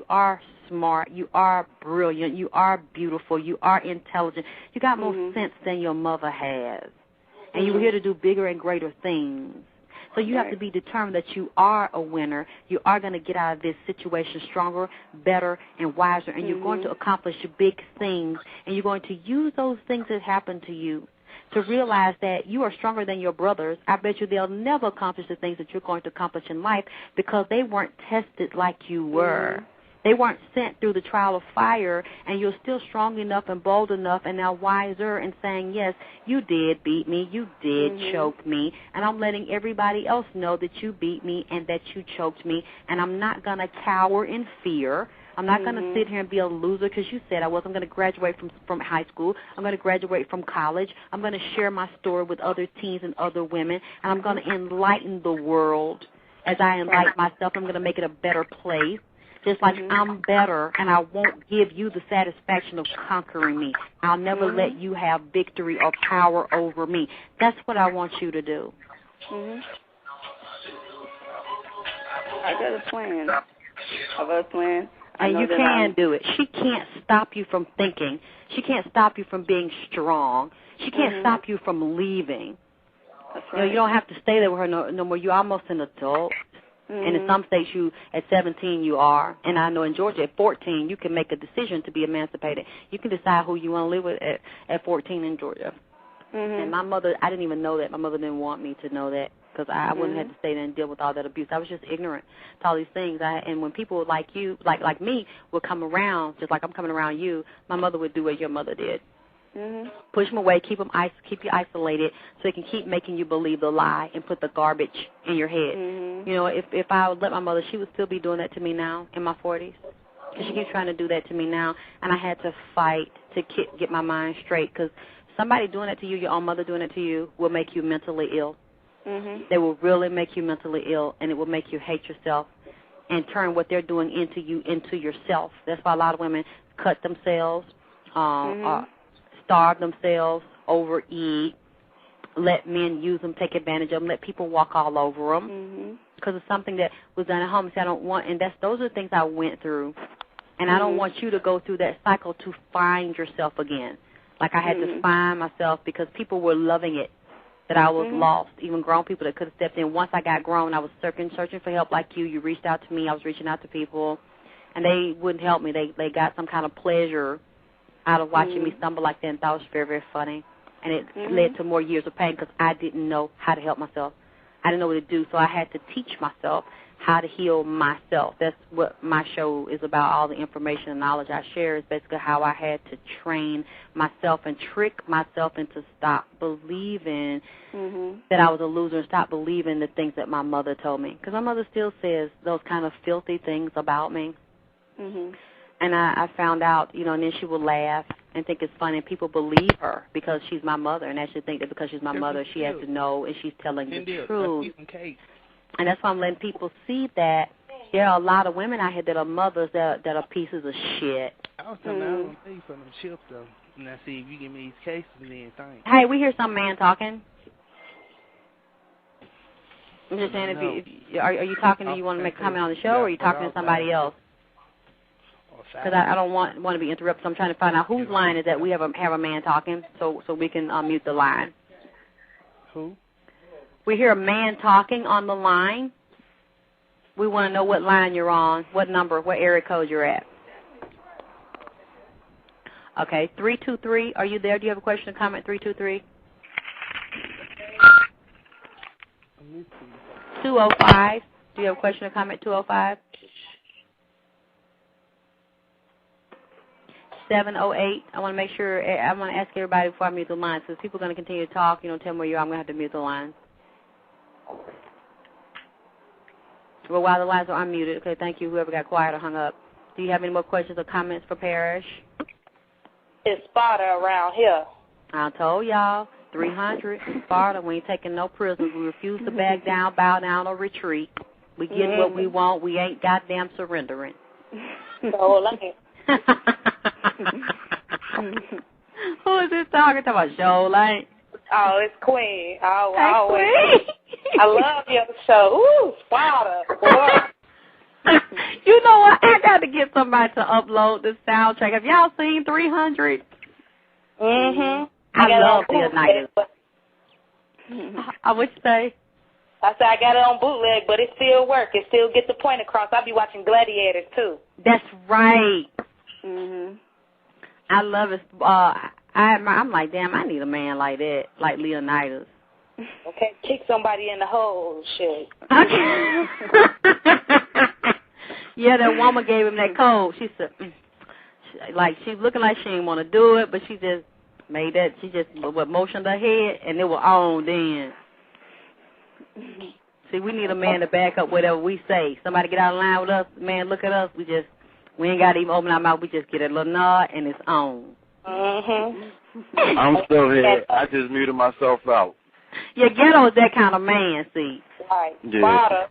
are smart. You are brilliant. You are beautiful. You are intelligent. You got more sense than your mother has. And you were here to do bigger and greater things. So you have to be determined that you are a winner. You are going to get out of this situation stronger, better, and wiser, and you're going to accomplish big things, and you're going to use those things that happen to you to realize that you are stronger than your brothers. I bet you they'll never accomplish the things that you're going to accomplish in life because they weren't tested like you were. They weren't sent through the trial of fire, and you're still strong enough and bold enough and now wiser and saying, yes, you did beat me, you did choke me, and I'm letting everybody else know that you beat me and that you choked me, and I'm not going to cower in fear. I'm not going to sit here and be a loser because you said I was. I'm going to graduate from high school. I'm going to graduate from college. I'm going to share my story with other teens and other women, and I'm going to enlighten the world as I enlighten myself. I'm going to make it a better place. Just like I'm better, and I won't give you the satisfaction of conquering me. I'll never let you have victory or power over me. That's what I want you to do. I got a plan. And you can do it. She can't stop you from thinking. She can't stop you from being strong. She can't stop you from leaving. That's right. You don't have to stay there with her no more. You're almost an adult. And in some states, at 17, you are. And I know in Georgia, at 14, you can make a decision to be emancipated. You can decide who you want to live with at 14 in Georgia. And my mother, I didn't even know that. My mother didn't want me to know that because I wouldn't have to stay there and deal with all that abuse. I was just ignorant to all these things. And when people like you, like me, would come around, just like I'm coming around you, my mother would do what your mother did. Push them away, keep you isolated, so they can keep making you believe the lie and put the garbage in your head. You know, if I would let my mother, she would still be doing that to me now in my 40s. She keeps trying to do that to me now, and I had to fight to get my mind straight because somebody doing that to you, your own mother doing it to you, will make you mentally ill. They will really make you mentally ill, and it will make you hate yourself and turn what they're doing into you into yourself. That's why a lot of women cut themselves, starve themselves, overeat, let men use them, take advantage of them, let people walk all over them because it's something that was done at home. So I don't want, and those are the things I went through, and I don't want you to go through that cycle to find yourself again. Like I had to find myself because people were loving it, that I was lost, even grown people that could have stepped in. Once I got grown, I was searching for help like you. You reached out to me. I was reaching out to people, and they wouldn't help me. They got some kind of pleasure out of watching me stumble like that and thought it was very, very funny. And it led to more years of pain because I didn't know how to help myself. I didn't know what to do, so I had to teach myself how to heal myself. That's what my show is about. All the information and knowledge I share is basically how I had to train myself and trick myself into stop believing that I was a loser and stop believing the things that my mother told me. Because my mother still says those kind of filthy things about me. And I found out, you know, and then she would laugh and think it's funny, and people believe her because she's my mother, and actually think that because she's my mother, she has to know, and she's telling the truth. And that's why I'm letting people see that there are a lot of women out here that are mothers that are pieces of shit. I was talking about, I don't pay for them chips, though. And I see if you give me these cases, then thanks. Hey, we hear some man talking. I'm just saying, are you talking? Do you want to make a comment on the show, or are you talking to somebody else? Because I don't want to be interrupted. So I'm trying to find out whose line is that we have a man talking, so we can mute the line. Who? We hear a man talking on the line. We want to know what line you're on, what number, what area code you're at. Okay, 323. Are you there? Do you have a question or comment? 323. 205. Do you have a question or comment? 205. 708. I want to make sure, I want to ask everybody before I mute the lines, because people are going to continue to talk, you know, tell me where you are, I'm going to have to mute the lines. Well, while the lines are unmuted, okay, thank you, whoever got quiet or hung up. Do you have any more questions or comments for Parrish? It's Sparta around here. I told y'all, 300, Sparta, we ain't taking no prisoners. We refuse to back down, bow down, or retreat. We get what we want. We ain't goddamn surrendering. So, let me... Who is this talking about? Jolene? Oh, it's Queen. Hey, Queen. I love your show. Ooh, Sparta. You know what? I got to get somebody to upload the soundtrack. Have y'all seen 300? Mhm. I love Leonidas. What'd you say? I said I got it on bootleg, but it still works. It still gets the point across. I be watching Gladiators too. That's right. Mhm. I love it. I'm like, damn, I need a man like that, like Leonidas. Okay, kick somebody in the hole, shit. Yeah, that woman gave him that code. She said, she's looking like she didn't want to do it, but she just made that. She just motioned her head, and it was on then. See, we need a man to back up whatever we say. Somebody get out of line with us, man, look at us. We ain't got to even open our mouth. We just get a little nod, and it's on. Mhm. I'm still here. I just muted myself out. Yeah, Ghetto is that kind of man, see. Right. Yeah. Sparta.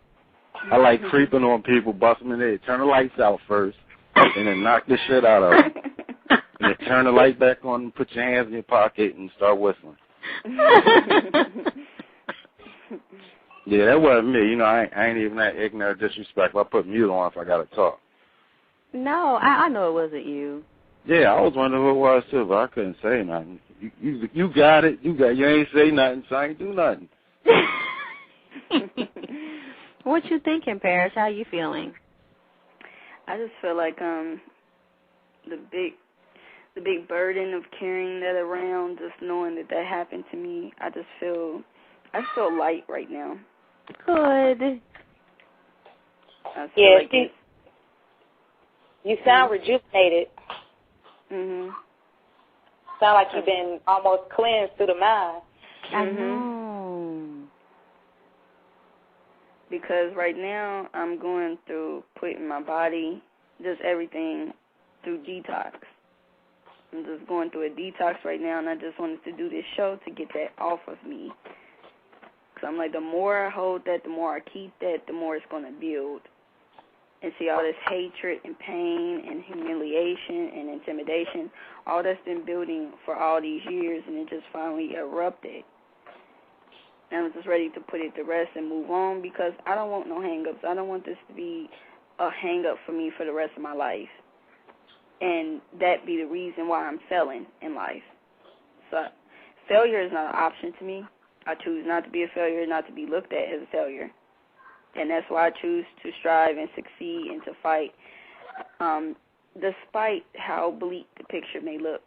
I like creeping on people, busting them in there. Turn the lights out first, and then knock the shit out of them. And then turn the light back on and put your hands in your pocket and start whistling. Yeah, that wasn't me. You know, I ain't even that ignorant or disrespectful. I put mute on if I got to talk. No, I know it wasn't you. Yeah, I was wondering who it was, too, but I couldn't say nothing. You got it. You ain't say nothing, so I ain't do nothing. What you thinking, Parrish? How you feeling? I just feel like the big burden of carrying that around, just knowing that happened to me. I feel light right now. Good. Yeah, like you sound rejuvenated. Mhm. Sound like you've been almost cleansed through the mind. I know. Because right now I'm going through putting my body, just everything, through detox. I'm just going through a detox right now, and I just wanted to do this show to get that off of me. Because I'm like, the more I hold that, the more I keep that, the more it's going to build. And see all this hatred and pain and humiliation and intimidation, all that's been building for all these years, and it just finally erupted. And I'm just ready to put it to rest and move on, because I don't want no hang-ups. I don't want this to be a hang-up for me for the rest of my life. And that be the reason why I'm failing in life. So failure is not an option to me. I choose not to be a failure, not to be looked at as a failure. And that's why I choose to strive and succeed and to fight, despite how bleak the picture may look.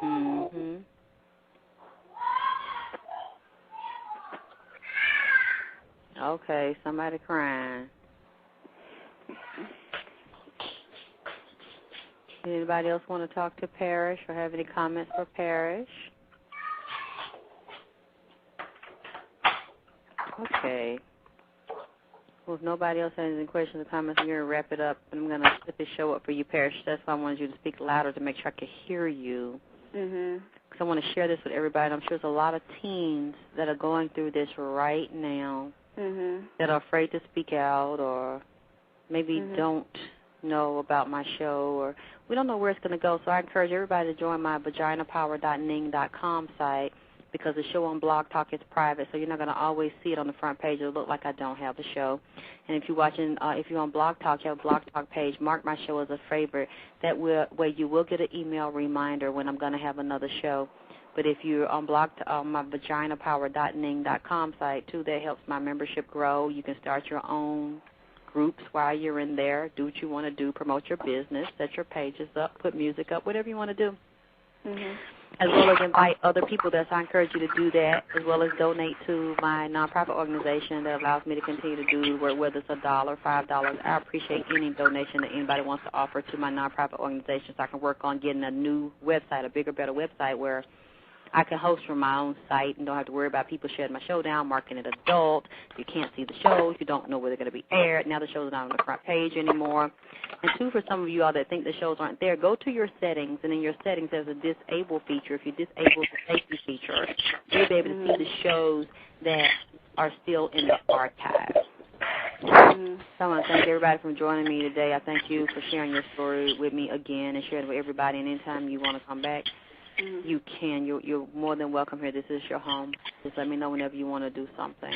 Mm-hmm. Okay, somebody crying. Anybody else want to talk to Parrish or have any comments for Parrish? Okay. Well, if nobody else has any questions or comments, I'm going to wrap it up, and I'm going to put this show up for you, Parrish. That's why I wanted you to speak louder to make sure I could hear you. Mhm. Because I want to share this with everybody. And I'm sure there's a lot of teens that are going through this right now that are afraid to speak out or maybe don't know about my show, or we don't know where it's going to go. So I encourage everybody to join my vaginapower.ning.com site, because the show on Blog Talk is private, so you're not going to always see it on the front page. It'll look like I don't have the show. And if you're watching, if you're on Blog Talk, you have a Blog Talk page, mark my show as a favorite. That way you will get an email reminder when I'm going to have another show. But if you're on my vaginapower.ning.com site, too, that helps my membership grow. You can start your own groups while you're in there. Do what you want to do. Promote your business. Set your pages up. Put music up. Whatever you want to do. As well as invite other people. I encourage you to do that, as well as donate to my nonprofit organization that allows me to continue to do work, whether it's $1, $5. I appreciate any donation that anybody wants to offer to my nonprofit organization, so I can work on getting a new website, a bigger, better website where I can host from my own site and don't have to worry about people shutting my show down, marking it adult. You can't see the shows. You don't know where they're going to be aired. Now the shows are not on the front page anymore. And two, for some of you all that think the shows aren't there, go to your settings, and in your settings there's a disable feature. If you disable the safety feature, you'll be able to see the shows that are still in the archive. So I want to thank everybody for joining me today. I thank you for sharing your story with me again and sharing it with everybody. And anytime you want to come back, you can. You're more than welcome here. This is your home. Just let me know whenever you want to do something.